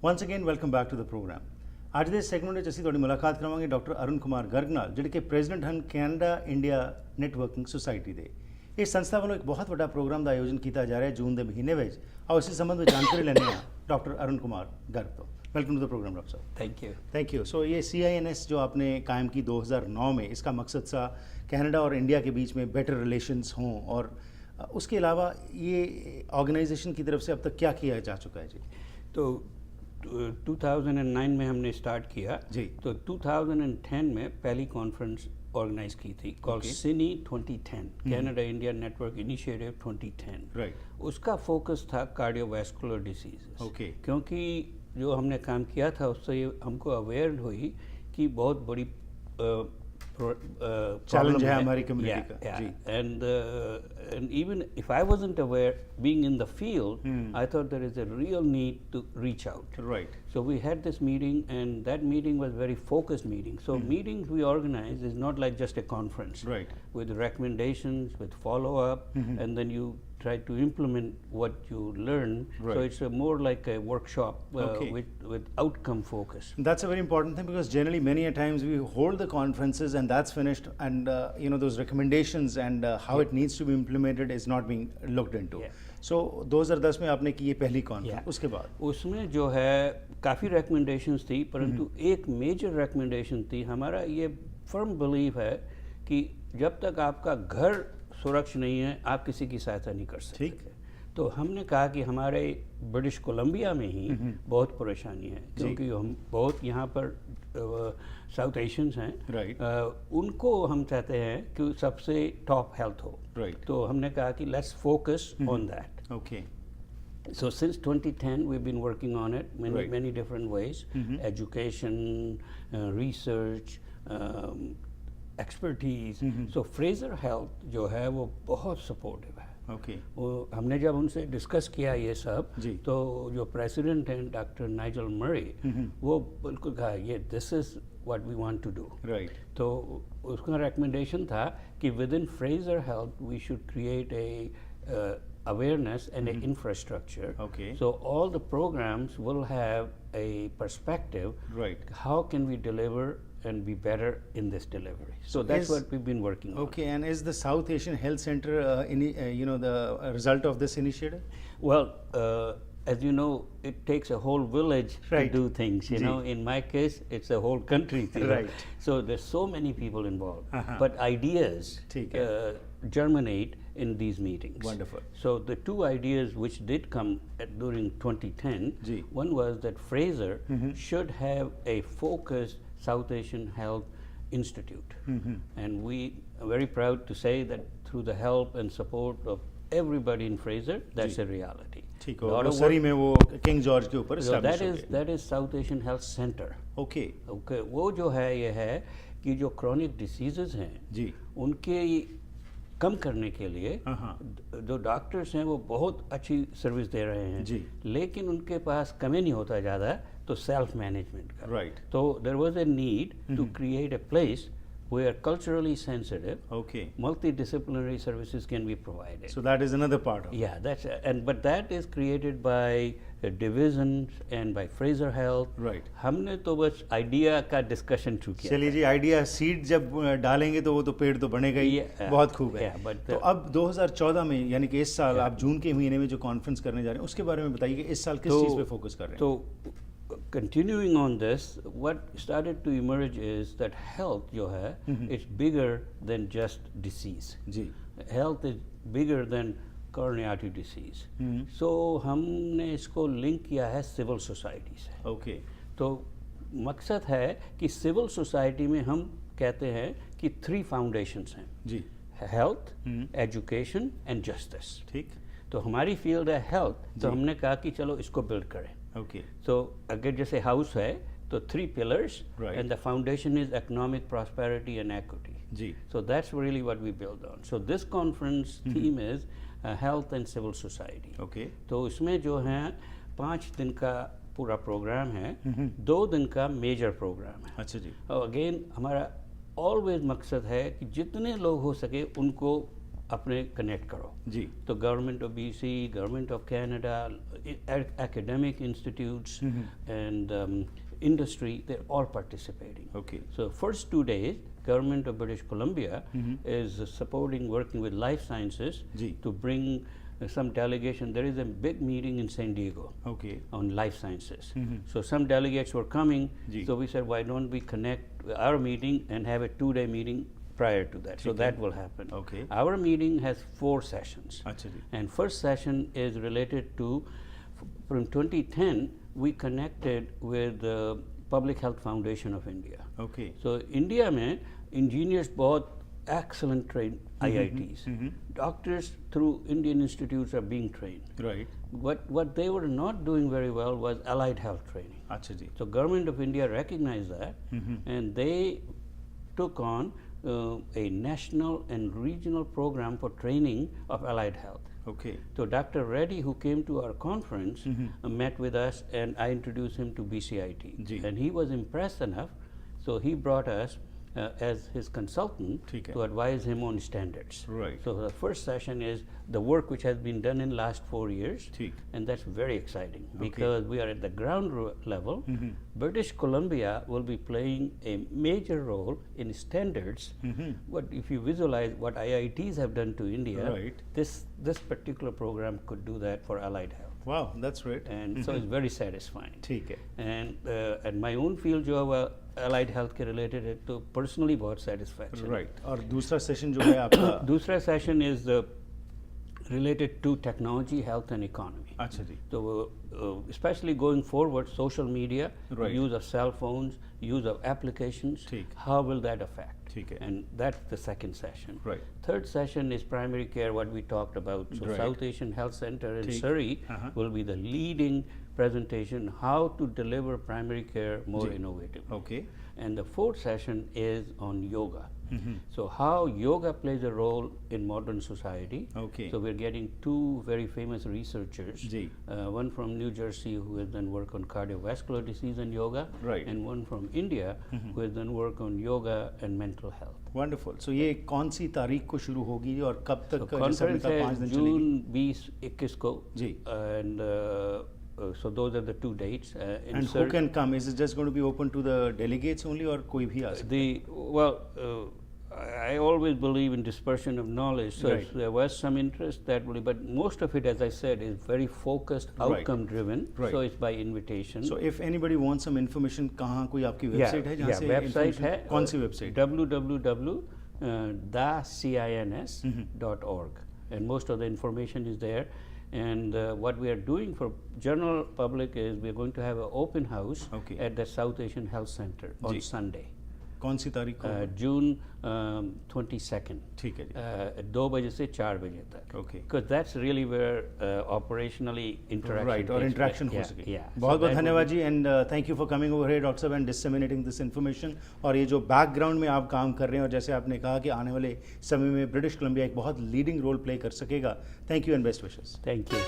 Once again, welcome back to the program. ਅੱਜ ਦੇ segment ਵਿੱਚ ਅਸੀਂ ਤੁਹਾਡੀ ਮੁਲਾਕਾਤ ਕਰਾਵਾਂਗੇ ਡਾਕਟਰ ਅਰੁਣ ਕੁਮਾਰ ਗਰਗ ਨਾਲ, ਜਿਹੜੇ ਕਿ ਪ੍ਰੈਜ਼ੀਡੈਂਟ ਹਨ ਕੈਨੇਡਾ ਇੰਡੀਆ ਨੈਟਵਰਕਿੰਗ ਸੁਸਾਇਟੀ ਦੇ। ਇਸ ਸੰਸਥਾ ਵੱਲੋਂ ਇੱਕ ਬਹੁਤ ਵੱਡਾ ਪ੍ਰੋਗਰਾਮ ਦਾ ਆਯੋਜਨ ਕੀਤਾ ਜਾ ਰਿਹਾ ਹੈ ਜੂਨ ਦੇ ਮਹੀਨੇ ਵਿੱਚ। ਆਓ ਇਸੇ ਸੰਬੰਧ ਵਿੱਚ ਜਾਣਕਾਰੀ ਲੈਂਦੇ ਹਾਂ डॉक्टर अरुण कुमार गर्ग तो। Welcome to the program doctor साहब। Thank you. सो ये CINS जो आपने कायम की 2009 में, इसका मकसद सा कनाडा और इंडिया के बीच में बेटर रिलेशंस हों, और उसके अलावा ये ऑर्गेनाइजेशन की तरफ से अब तक क्या किया जा चुका है जी? तो 2009 में हमने स्टार्ट किया जी। तो 2010 में पहली कॉन्फ्रेंस ऑर्गेनाइज की थी कॉल्ड सिनी 2010, Canada India network initiative 2010। Right. उसका फोकस था कार्डियोवैस्कुलर डिसीजेस। ओके। क्योंकि जो हमने काम किया था उससे हमको अवेयर हुई कि बहुत बड़ी चैलेंज है हमारी कम्युनिटी का। जी। And even if I wasn't aware, being in the field, I thought there is a real need to reach out. Right. So we had this meeting, and that meeting was very focused meeting. So meetings we organize is not like just a conference. Right. With recommendations, with follow-up, and then you try to implement what you learn. Right. So it's more like a workshop Okay. with outcome focus. That's a very important thing, because generally many a times we hold the conferences and that's finished, and those recommendations and how it needs to be implemented is not being looked into. Yeah. So 2010 में आपने की ये पहली conference, उसके बाद उसमें जो है काफ़ी recommendations थी, परंतु एक मेजर recommendation थी। हमारा ये फर्म बिलीव है कि जब तक आपका घर सुरक्षित नहीं है आप किसी की सहायता नहीं कर सकते। ठीक। तो हमने कहा कि हमारे ब्रिटिश कोलंबिया में ही बहुत परेशानी है, क्योंकि हम बहुत यहाँ पर साउथ एशियंस हैं। Right. उनको हम चाहते हैं कि सबसे टॉप हेल्थ हो। Right. तो हमने कहा कि let's focus on that. Okay. So since 2010, we've been working on it Right. many different ways: education, research, expertise. So Fraser Health जो है वो बहुत supportive है। ओके। वो हमने जब उनसे डिस्कस किया ये सब, जी। तो जो प्रेसिडेंट हैं डॉक्टर नाइजल मरी, वो बिल्कुल कहा ये this is what we want to do. Right. तो उसका रिकमेंडेशन था कि within Fraser Health we should create a awareness and an infrastructure. Okay. So all the programs will have a perspective. Right. How can we deliver and be better in this delivery? So that's what we've been working on. Okay, and is the South Asian Health Center, the result of this initiative? Well, as you know, it takes a whole village Right. to do things. You know, in my case, it's a whole country. Right. So there's so many people involved, but ideas ठीक है। germinate in these meetings. Wonderful. So the two ideas which did come during 2010, ji. one was that Fraser should have a focused South Asian Health Institute, and we are very proud to say that through the help and support of everybody in Fraser, that's a reality. ठीक Lot है। of सरी में वो king George के ऊपर So establish हो that is South Asian Health Center. गया। Okay. Okay, वो जो है ये है कि जो chronic diseases हैं जी। उनके कम करने के लिए जो डॉक्टर्स हैं वो बहुत अच्छी सर्विस दे रहे हैं जी। लेकिन उनके पास कमी नहीं होता ज़्यादा, तो सेल्फ मैनेजमेंट का। Right. तो there was a need to create a place where culturally sensitive, Okay. multidisciplinary services can be provided. So that is another part of it. Yeah, but that is created by divisions and by Fraser Health. Right. हमने तो बस idea का discussion शुरू किया। चलिए जी, idea seed जब डालेंगे तो वो तो पेड़ तो बनेगा ही। बहुत खूब है। तो अब 2014 में, यानी कि इस साल आप जून के महीने में जो कॉन्फ्रेंस करने जा रहे हैं, उसके बारे में बताइए कि इस साल किस चीज़ पे फोकस कर रहे हैं? तो continuing on this, what started to emerge is that health जो है, it's bigger than just disease. Ji. Health is bigger than coronary artery disease. So हमने इसको लिंक किया है सिविल सोसाइटी से। ओके। तो मकसद है कि सिविल सोसाइटी में हम कहते हैं कि 3 फाउंडेशंस हैं। जी। Health, education and justice. ठीक। तो हमारी फील्ड है हेल्थ, तो हमने कहा कि चलो इसको बिल्ड करें। ओके। तो अगर जैसे हाउस है तो 3 pillars, Right. and the foundation is economic prosperity and equity. जी। So that's really what we build on. So this conference theme is health and civil society. Okay. तो इसमें जो है 5 दिन का पूरा प्रोग्राम है, 2 दिन का मेजर प्रोग्राम है। अच्छा जी। और अगेन हमारा ऑलवेज मकसद है कि जितने लोग हो सके उनको अपने कनेक्ट करो। जी तो government of BC, government of Canada, academic institutes and industry, they're all participating. Okay. So first 2 days, government of British Columbia is supporting, working with life sciences जी to bring some delegation. There is a big meeting in San Diego okay on life sciences. So some delegates were coming. जी So we said, why don't we connect our meeting and have a 2-day meeting prior to that? So ठीक है। that will happen. Okay. Our meeting has 4 sessions. अच्छा जी And first session is related to, from 2010, we connected with the Public Health Foundation of India. Okay So India में engineers बहुत excellent trained IITs. Doctors through Indian institutes are being trained. Right What they were not doing very well was allied health training. अच्छा जी So government of India recognized that, and they took on a national and regional program for training of allied health. Okay So Dr. Reddy, who came to our conference, met with us, and I introduced him to BCIT. जी। And he was impressed enough, so he brought us as his consultant ठीक है। to advise him on standards. Right. So the first session is the work which has been done in last 4 years, ठीक and that's very exciting because we are at the ground level. British Columbia will be playing a major role in standards. What if you visualize what IITs have done to India? Right. This particular program could do that for allied health, वाह that's great and so it's very satisfying. ठीक है And my own field जो है वो allied health के related है, तो personally बहुत satisfaction. राइट और दूसरा सेशन जो है आपका दूसरा session is related to technology, health, and economy. अच्छा जी So, especially going forward, social media, Right. use of cell phones, use of applications, ठीक। how will that affect? ठीक है And that's the second session. Right. Third session is primary care, what we talked about. So Right. South Asian Health Center in ठीक। Surrey Uh-huh. will be the leading presentation, how to deliver primary care more जी। innovative. Okay And the fourth session is on yoga. So how yoga plays a role in modern society. Okay. So we're getting 2 very famous researchers. जी One from New Jersey who has done work on cardiovascular disease and yoga. Right. And one from India who has done work on yoga and mental health. Wonderful so ये कौन सी तारीख को शुरू होगी और कब So तक जैसे आपने conference कहा है 5 दिन चलेगी June 20-21 को. जी And so those are the 2 dates. In and who can come is it just going to be open to the delegates only और कोई भी आ सकता I always believe in dispersion of knowledge. So Right. if there was some interest, that will. But most of it, as I said, is very focused, Right. outcome driven. Right. So it's by invitation. So if anybody wants some information कहाँ कोई आपकी website है जहाँ से website information- है. कौन सी website www.thecins.org, and most of the information is there. And what we are doing for general public is we are going to have an open house Okay. at the South Asian Health Center on जी। Sunday, कौन सी तारीख को June 22nd. ठीक है जी 2 बजे से 4 बजे तक. Okay. Because that's really where operationally interaction. Right और takes इंटरेक्शन place. हो Yeah, सके yeah. So बहुत बहुत that धन्यवाद would जी and thank you for coming over here doctor साहब एंड डिसमिनेटिंग दिस इन्फॉर्मेशन और ये जो बैकग्राउंड में आप काम कर रहे हैं और जैसे आपने कहा कि आने वाले समय में ब्रिटिश कोलंबिया एक बहुत लीडिंग रोल प्ले कर सकेगा thank you and best wishes Thank you.